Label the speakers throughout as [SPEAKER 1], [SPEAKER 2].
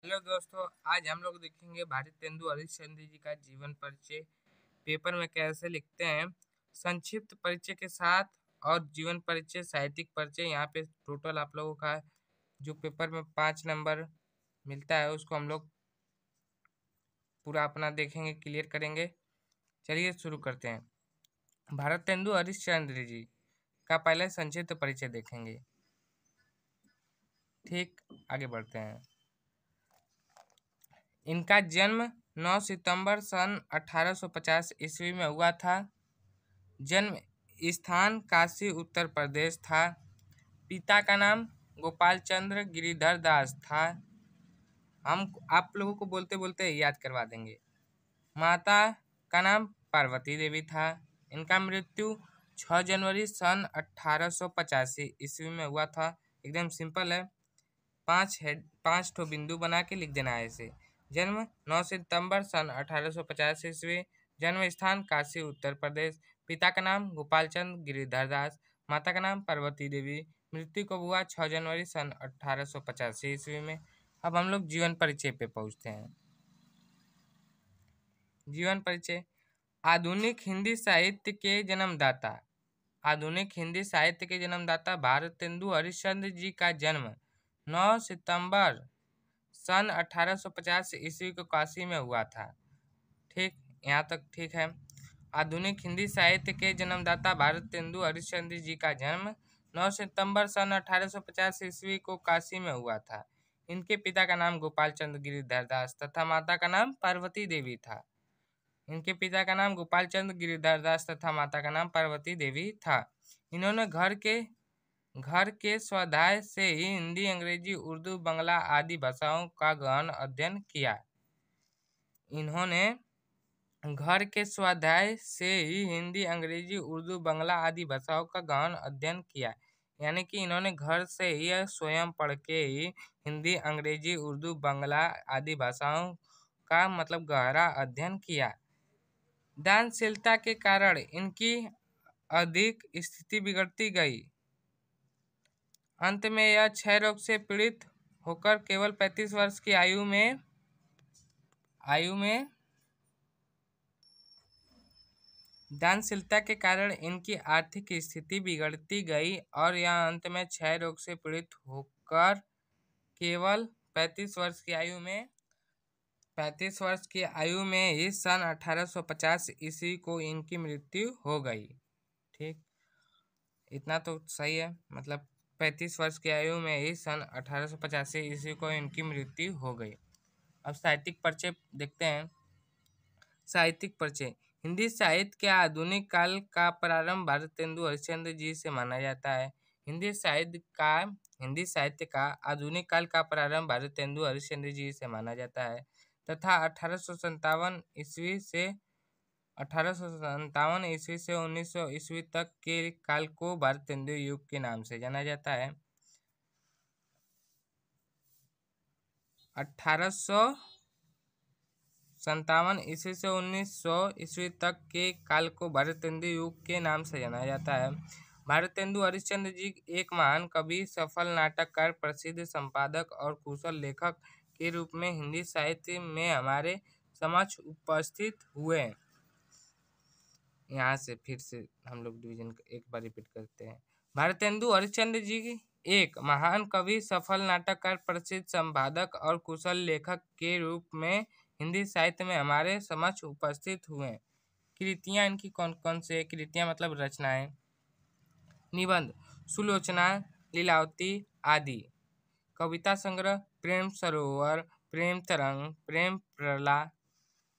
[SPEAKER 1] Hello दोस्तों, आज हम लोग देखेंगे भारतेंदु हरिश्चंद्र जी का जीवन परिचय पेपर में कैसे लिखते हैं। संक्षिप्त परिचय के साथ और जीवन परिचय, साहित्यिक परिचय। यहाँ पे टोटल आप लोगों का जो पेपर में 5 नंबर मिलता है उसको हम लोग पूरा अपना देखेंगे, क्लियर करेंगे। चलिए शुरू करते हैं। भारतेंदु हरिश्चंद्र जी का पहले संक्षिप्त परिचय देखेंगे। ठीक, आगे बढ़ते हैं। इनका जन्म 9 सितंबर सन 1850 ईस्वी में हुआ था। जन्म स्थान काशी उत्तर प्रदेश था। पिता का नाम गोपाल चंद्र गिरिधर दास था। हम आप लोगों को बोलते बोलते याद करवा देंगे। माता का नाम पार्वती देवी था। इनका मृत्यु 6 जनवरी सन 1885 ईस्वी में हुआ था। एकदम सिंपल है, 5 ठो बिंदु बना के लिख देना है इसे। जन्म 9 सितंबर सन 1850 ईस्वी। जन्म स्थान काशी उत्तर प्रदेश। पिता का नाम गोपाल चंद गिरिधर दास। माता का नाम पार्वती देवी। मृत्यु कब हुआ? 6 जनवरी सन 1885 ईस्वी में। अब हम लोग जीवन परिचय पे पहुंचते हैं। जीवन परिचय। आधुनिक हिंदी साहित्य के जन्मदाता। आधुनिक हिंदी साहित्य के जन्मदाता भारतेंदु हरिश्चंद्र जी का जन्म 9 सितंबर सन 1850 ईस्वी को काशी में हुआ था। ठीक, यहाँ तक ठीक है। आधुनिक हिंदी साहित्य के जन्मदाता भारतेंदु हरिश्चंद्र जी का जन्म 9 सितंबर सन 1850 ईस्वी को काशी में हुआ था। इनके पिता का नाम गोपाल चंद्र गिरिधर दास तथा माता का नाम पार्वती देवी था। इनके पिता का नाम गोपाल चंद्र गिरिधर दास तथा माता का नाम पार्वती देवी था। इन्होंने घर के स्वाध्याय से ही हिंदी, अंग्रेजी, उर्दू, बांग्ला आदि भाषाओं का गहन अध्ययन किया। इन्होंने घर के स्वाध्याय से ही हिंदी, अंग्रेजी, उर्दू, बांग्ला आदि भाषाओं का गहन अध्ययन किया। यानी कि इन्होंने घर से ही स्वयं पढ़ के ही हिंदी, अंग्रेजी, उर्दू, बांग्ला आदि भाषाओं का मतलब गहरा अध्ययन किया। दानशीलता के कारण इनकी अधिक स्थिति बिगड़ती गई। अंत में यह क्षय रोग से पीड़ित होकर केवल 35 वर्ष की आयु में दानशीलता के कारण इनकी आर्थिक स्थिति बिगड़ती गई और यह अंत में क्षय रोग से पीड़ित होकर केवल 35 वर्ष की आयु में ही सन 1850 ईस्वी को इनकी मृत्यु हो गई। ठीक, इतना तो सही है। मतलब 35 वर्ष की आयु में ही सन 1885 ईस्वी को इनकी मृत्यु हो गई। अब साहित्यिक परिचय देखते हैं। साहित्यिक परिचय। हिंदी साहित्य के आधुनिक काल का प्रारंभ भारतेंदु हरिश्चंद्र जी से माना जाता है। हिंदी साहित्य का आधुनिक काल का प्रारंभ भारतेंदु हरिश्चंद्र जी से माना जाता है तथा 1857 ईस्वी से 1900 ईस्वी तक के काल को भारतेंदु युग के नाम से जाना जाता है। 1857 ईस्वी से 1900 ईस्वी तक के काल को भारतेंदु युग के नाम से जाना जाता है। भारतेंदु हरिश्चंद्र जी एक महान कवि, सफल नाटककार, प्रसिद्ध संपादक और कुशल लेखक के रूप में हिंदी साहित्य में हमारे समक्ष उपस्थित हुए। यहाँ से फिर से हम लोग डिवीजन एक बार रिपीट करते हैं। भारतेंदु हरिश्चंद्र जी एक महान कवि, सफल नाटककार, प्रसिद्ध संपादक और कुशल लेखक के रूप में हिंदी साहित्य में हमारे समक्ष उपस्थित हुए। कृतियाँ इनकी कौन कौन से? कृतियाँ मतलब रचनाएं। निबंध, सुलोचना, लीलावती आदि। कविता संग्रह, प्रेम सरोवर, प्रेम तरंग, प्रेम प्रला।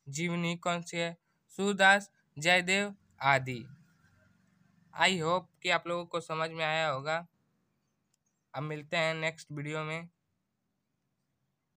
[SPEAKER 1] जीवनी कौन सी है? सूरदास, जयदेव आदि। आई होप कि आप लोगों को समझ में आया होगा। अब मिलते हैं नेक्स्ट वीडियो में।